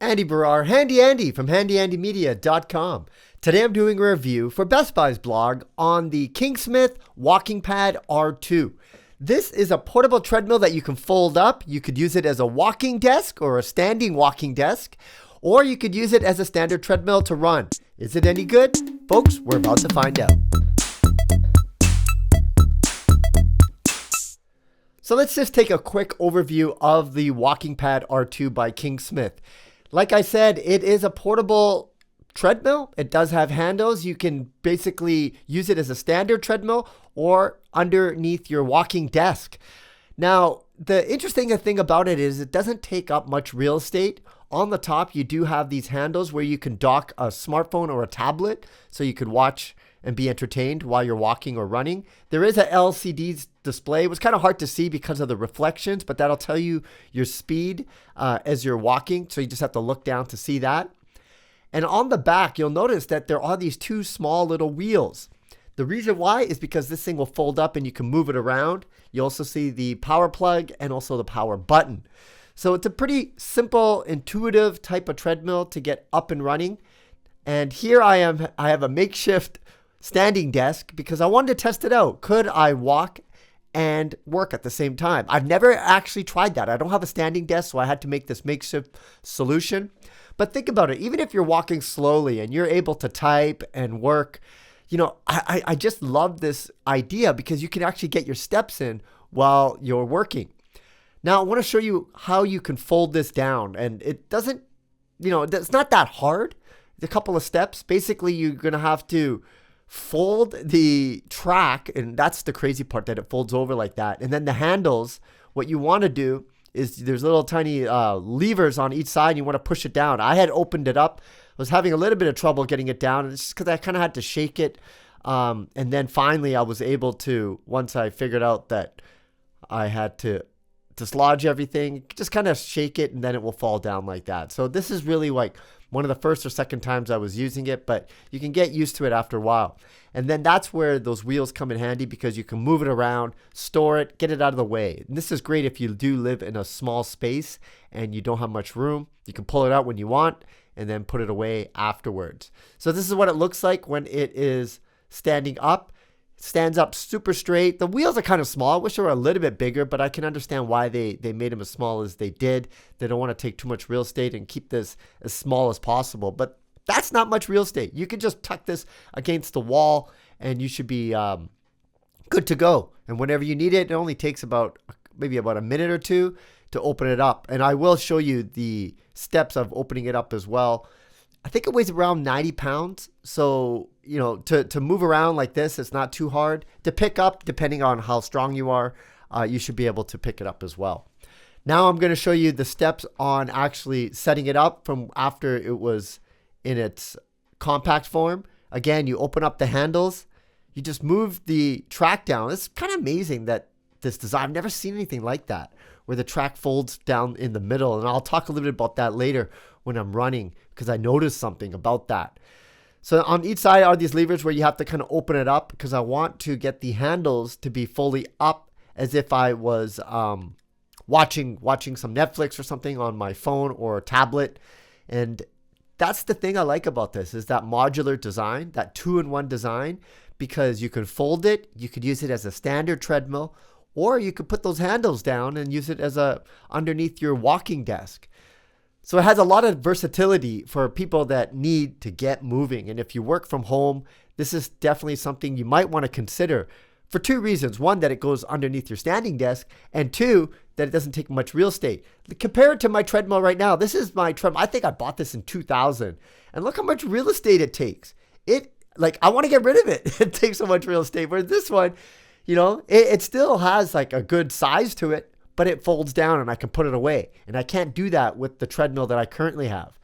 Andy Barrar, Handy Andy from handyandymedia.com. Today I'm doing a review for Best Buy's blog on the Kingsmith WalkingPad R2. This is a portable treadmill that you can fold up. You could use it as a walking desk or a standing walking desk, or you could use it as a standard treadmill to run. Is it any good? Folks, we're about to find out. So let's just take a quick overview of the WalkingPad R2 by Kingsmith. Like I said, it is a portable treadmill. It does have handles. You can basically use it as a standard treadmill or underneath your walking desk. Now, the interesting thing about it is it doesn't take up much real estate. On the top, you do have these handles where you can dock a smartphone or a tablet so you could watch and be entertained while you're walking or running. There is a LCD display. It was kind of hard to see because of the reflections, but that'll tell you your speed as you're walking. So you just have to look down to see that. And on the back, you'll notice that there are these two small little wheels. The reason why is because this thing will fold up and you can move it around. You also see the power plug and also the power button. So it's a pretty simple, intuitive type of treadmill to get up and running. And here I have a makeshift standing desk because I wanted to test it out. Could I walk and work at the same time? I've never actually tried that. I don't have a standing desk, so I had to make this makeshift solution. But think about it. Even if you're walking slowly and you're able to type and work, I just love this idea because you can actually get your steps in while you're working. Now, I want to show you how you can fold this down. And it doesn't, it's not that hard. It's a couple of steps. Basically, you're going to have to fold the track, and that's the crazy part, that it folds over like that. And then the handles, what you want to do is there's little tiny levers on each side, and you want to push it down. I had opened it up. I was having a little bit of trouble getting it down, and it's just because I kind of had to shake it. And then finally I was able to, once I figured out that I had to dislodge everything, just kind of shake it, and then it will fall down like that. So this is really like one of the first or second times I was using it, but you can get used to it after a while. And then that's where those wheels come in handy because you can move it around, store it, get it out of the way. And this is great if you do live in a small space and you don't have much room. You can pull it out when you want and then put it away afterwards. So this is what it looks like when it is standing up. It stands up super straight. The wheels are kind of small. I wish they were a little bit bigger, but I can understand why they made them as small as they did. They don't want to take too much real estate and keep this as small as possible. But that's not much real estate. You can just tuck this against the wall and you should be good to go. And whenever you need it, it only takes maybe about a minute or two to open it up. And I will show you the steps of opening it up as well. I think it weighs around 90 pounds. So, to move around like this, it's not too hard. To pick up, depending on how strong you are, you should be able to pick it up as well. Now I'm going to show you the steps on actually setting it up from after it was in its compact form. Again, you open up the handles. You just move the track down. It's kind of amazing that this design, I've never seen anything like that, where the track folds down in the middle. And I'll talk a little bit about that later when I'm running because I noticed something about that. So on each side are these levers where you have to kind of open it up because I want to get the handles to be fully up as if I was watching some Netflix or something on my phone or tablet. And that's the thing I like about this is that modular design, that two-in-one design, because you can fold it, you could use it as a standard treadmill, or you could put those handles down and use it as underneath your walking desk. So it has a lot of versatility for people that need to get moving. And if you work from home, this is definitely something you might want to consider for two reasons. One, that it goes underneath your standing desk, and two, that it doesn't take much real estate. Compare it to my treadmill right now. This is my treadmill. I think I bought this in 2000. And look how much real estate it takes. I want to get rid of it. It takes so much real estate. Whereas this one, it still has like a good size to it, but it folds down and I can put it away. And I can't do that with the treadmill that I currently have.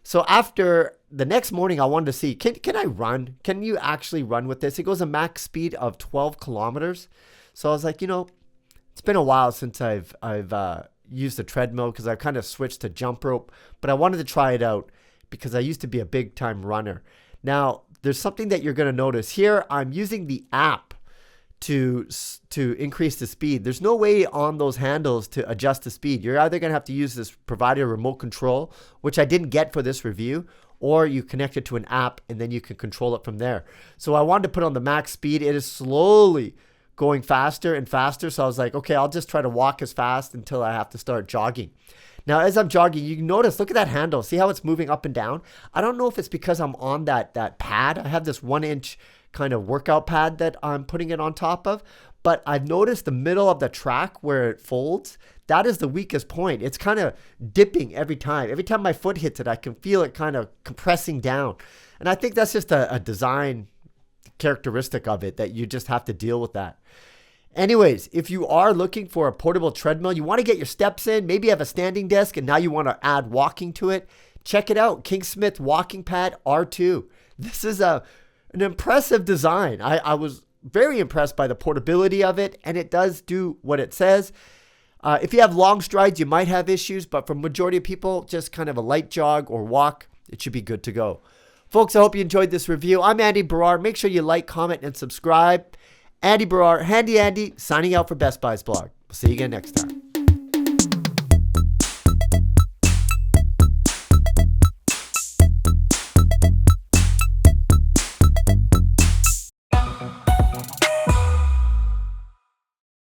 So after the next morning, I wanted to see, can I run? Can you actually run with this? It goes a max speed of 12 kilometers. So I was like, it's been a while since I've used a treadmill because I've kind of switched to jump rope, but I wanted to try it out because I used to be a big time runner. Now, there's something that you're going to notice here. I'm using the app to increase the speed. There's no way on those handles to adjust the speed. You're either going to have to use this provided remote control, which I didn't get for this review, or you connect it to an app and then you can control it from there. So I wanted to put on the max speed. It is slowly going faster and faster. So I was like, okay, I'll just try to walk as fast until I have to start jogging. Now, as I'm jogging, you can notice, look at that handle. See how it's moving up and down? I don't know if it's because I'm on that pad. I have this 1-inch kind of workout pad that I'm putting it on top of. But I've noticed the middle of the track where it folds, that is the weakest point. It's kind of dipping every time. Every time my foot hits it, I can feel it kind of compressing down. And I think that's just a design characteristic of it, that you just have to deal with that. Anyways, if you are looking for a portable treadmill, you want to get your steps in, maybe you have a standing desk and now you want to add walking to it, check it out, Kingsmith WalkingPad R2. This is an impressive design. I was very impressed by the portability of it, and it does do what it says. If you have long strides, you might have issues, but for majority of people, just kind of a light jog or walk, it should be good to go. Folks, I hope you enjoyed this review. I'm Andy Barrar. Make sure you like, comment, and subscribe. Andy Barrar, Handy Andy, signing out for Best Buy's blog. We'll see you again next time.